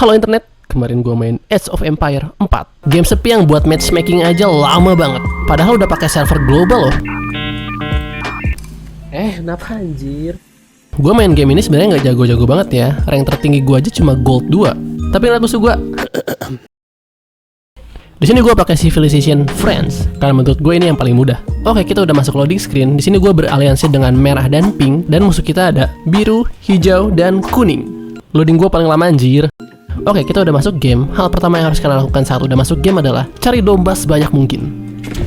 Halo internet, kemarin gue main Age of Empire 4. Game sepi yang buat matchmaking aja lama banget. Padahal udah pakai server global loh. Kenapa anjir? Gue main game ini sebenarnya nggak jago-jago banget ya. Rank tertinggi gue aja cuma gold 2. Tapi ngeliat musuh gue. Di sini gue pakai Civilization Friends karena menurut gue ini yang paling mudah. Oke, kita udah masuk loading screen. Di sini gue beraliansi dengan merah dan pink, dan musuh kita ada biru, hijau, dan kuning. Loading gue paling lama anjir. Oke, kita udah masuk game. Hal pertama yang harus kalian lakukan saat udah masuk game adalah cari domba sebanyak mungkin.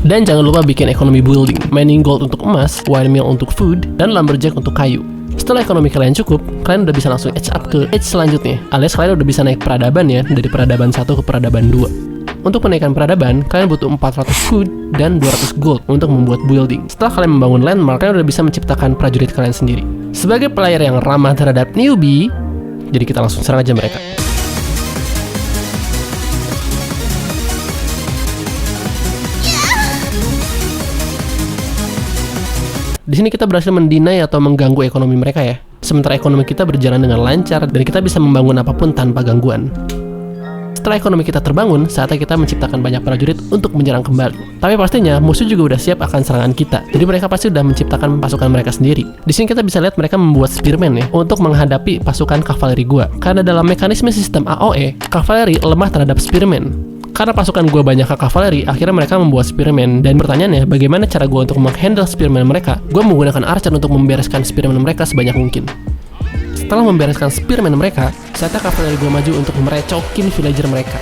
Dan jangan lupa bikin ekonomi building, mining gold untuk emas, wire mill untuk food, dan lumberjack untuk kayu. Setelah ekonomi kalian cukup, kalian udah bisa langsung edge up ke edge selanjutnya, alias kalian udah bisa naik peradaban ya, dari peradaban 1 ke peradaban 2. Untuk menaikkan peradaban, kalian butuh 400 food dan 200 gold untuk membuat building. Setelah kalian membangun landmark, kalian udah bisa menciptakan prajurit kalian sendiri. Sebagai player yang ramah terhadap newbie, jadi kita langsung serang aja mereka. Di sini kita berhasil mendinai atau mengganggu ekonomi mereka ya. Sementara ekonomi kita berjalan dengan lancar dan kita bisa membangun apapun tanpa gangguan. Setelah ekonomi kita terbangun, saatnya kita menciptakan banyak prajurit untuk menyerang kembali. Tapi pastinya musuh juga udah siap akan serangan kita. Jadi mereka pasti udah menciptakan pasukan mereka sendiri. Di sini kita bisa lihat mereka membuat spearman ya untuk menghadapi pasukan kavaleri gua. Karena dalam mekanisme sistem AOE, kavaleri lemah terhadap spearman. Karena pasukan gue banyak ke kavaleri, akhirnya mereka membuat spearman. Dan pertanyaannya, bagaimana cara gue untuk menghandle spearman mereka? Gue menggunakan archer untuk membereskan spearman mereka sebanyak mungkin. Setelah membereskan spearman mereka, saatnya kavaleri gue maju untuk merecokin villager mereka.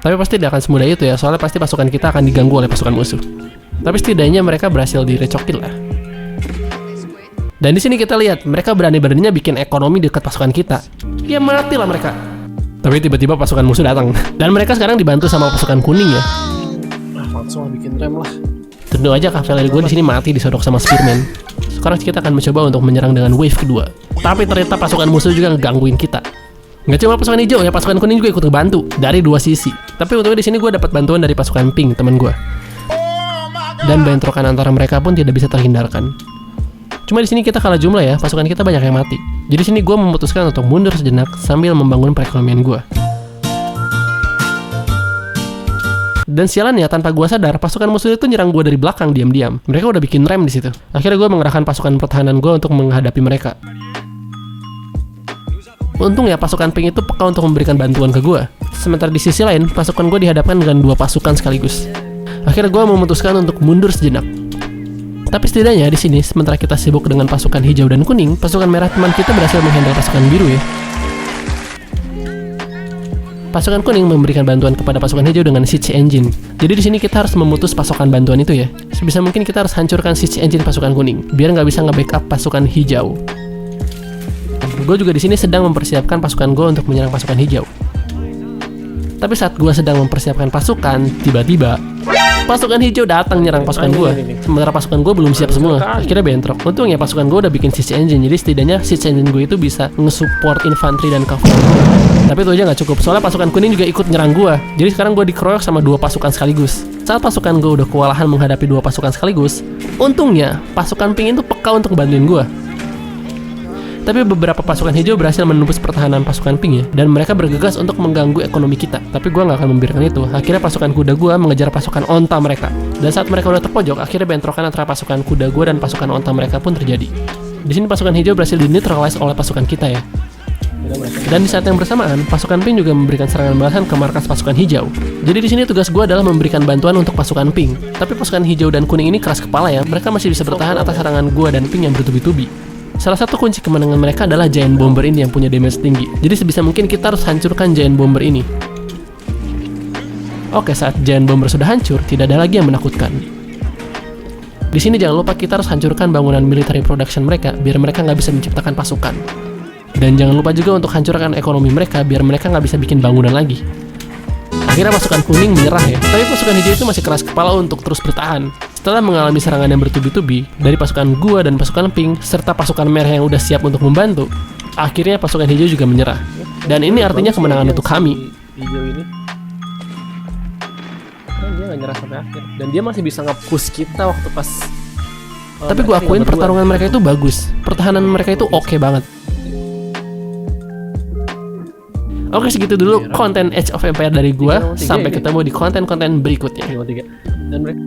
Tapi pasti tidak akan semudah itu ya, soalnya pasti pasukan kita akan diganggu oleh pasukan musuh. Tapi setidaknya mereka berhasil direcokin lah. Dan di sini kita lihat, mereka berani-beraninya bikin ekonomi dekat pasukan kita. Ya matilah mereka. Tapi tiba-tiba pasukan musuh datang. Dan mereka sekarang dibantu sama pasukan kuning ya. Langsung bikin rem lah. Tentu aja kavaleri gue di sini mati disodok sama spearman. Sekarang kita akan mencoba untuk menyerang dengan wave kedua. Tapi ternyata pasukan musuh juga ngegangguin kita. Nggak cuma pasukan hijau ya, pasukan kuning juga ikut terbantu dari dua sisi. Tapi untungnya di sini gue dapat bantuan dari pasukan pink teman gue. Dan bentrokan antara mereka pun tidak bisa terhindarkan. Cuma di sini kita kalah jumlah ya, pasukan kita banyak yang mati. Jadi sini gue memutuskan untuk mundur sejenak sambil membangun perekonomian gue. Dan sialan ya, tanpa gue sadar, pasukan musuh itu nyerang gue dari belakang diam-diam. Mereka udah bikin rem di situ. Akhirnya gue mengerahkan pasukan pertahanan gue untuk menghadapi mereka. Untung ya, pasukan pink itu peka untuk memberikan bantuan ke gue. Sementara di sisi lain, pasukan gue dihadapkan dengan dua pasukan sekaligus. Akhirnya gue memutuskan untuk mundur sejenak. Tapi setidaknya di sini, sementara kita sibuk dengan pasukan hijau dan kuning, pasukan merah teman kita berhasil menghandle pasukan biru ya. Pasukan kuning memberikan bantuan kepada pasukan hijau dengan siege engine. Jadi di sini kita harus memutus pasokan bantuan itu ya. Sebisa mungkin kita harus hancurkan siege engine pasukan kuning, biar nggak bisa nge-backup pasukan hijau. Gue juga di sini sedang mempersiapkan pasukan gue untuk menyerang pasukan hijau. Tapi saat gue sedang mempersiapkan pasukan, tiba-tiba pasukan hijau datang nyerang pasukan gue. Sementara pasukan gue belum siap semua. Akhirnya bentrok. Untungnya pasukan gue udah bikin siege engine, jadi setidaknya siege engine gue itu bisa nge-support infanteri dan cavalry. Tapi itu aja nggak cukup, soalnya pasukan kuning juga ikut nyerang gue. Jadi sekarang gue dikeroyok sama dua pasukan sekaligus. Saat pasukan gue udah kewalahan menghadapi dua pasukan sekaligus, untungnya pasukan pink itu peka untuk bantuin gue. Tapi beberapa pasukan hijau berhasil menembus pertahanan pasukan pink ya, dan mereka bergegas untuk mengganggu ekonomi kita. Tapi gue nggak akan membiarkan itu. Akhirnya pasukan kuda gue mengejar pasukan onta mereka. Dan saat mereka udah terpojok, akhirnya bentrokan antara pasukan kuda gue dan pasukan onta mereka pun terjadi. Di sini pasukan hijau berhasil dineutralize oleh pasukan kita ya. Dan di saat yang bersamaan, pasukan pink juga memberikan serangan balasan ke markas pasukan hijau. Jadi di sini tugas gue adalah memberikan bantuan untuk pasukan pink. Tapi pasukan hijau dan kuning ini keras kepala ya. Mereka masih bisa bertahan atas serangan gue dan pink yang bertubi-tubi. Salah satu kunci kemenangan mereka adalah giant bomber ini yang punya damage tinggi. Jadi sebisa mungkin kita harus hancurkan giant bomber ini. Oke, saat giant bomber sudah hancur, tidak ada lagi yang menakutkan. Di sini jangan lupa kita harus hancurkan bangunan military production mereka, biar mereka nggak bisa menciptakan pasukan. Dan jangan lupa juga untuk hancurkan ekonomi mereka, biar mereka nggak bisa bikin bangunan lagi. Akhirnya pasukan kuning menyerah ya, tapi pasukan hijau itu masih keras kepala untuk terus bertahan. Setelah mengalami serangan yang bertubi-tubi dari pasukan gua dan pasukan pink, serta pasukan merah yang udah siap untuk membantu, akhirnya pasukan hijau juga menyerah. Dan ini artinya kemenangan untuk kami. Hijau ini dia nggak nyerah sampai akhir, dan dia masih bisa nge-push kita waktu pas. Tapi gua akuin pertarungan mereka itu bagus, pertahanan mereka itu oke banget. Oke, segitu dulu konten Age of Empire dari gua. Tiga lawan tiga Sampai ini. ketemu di konten-konten berikutnya. 3-3. Dan mereka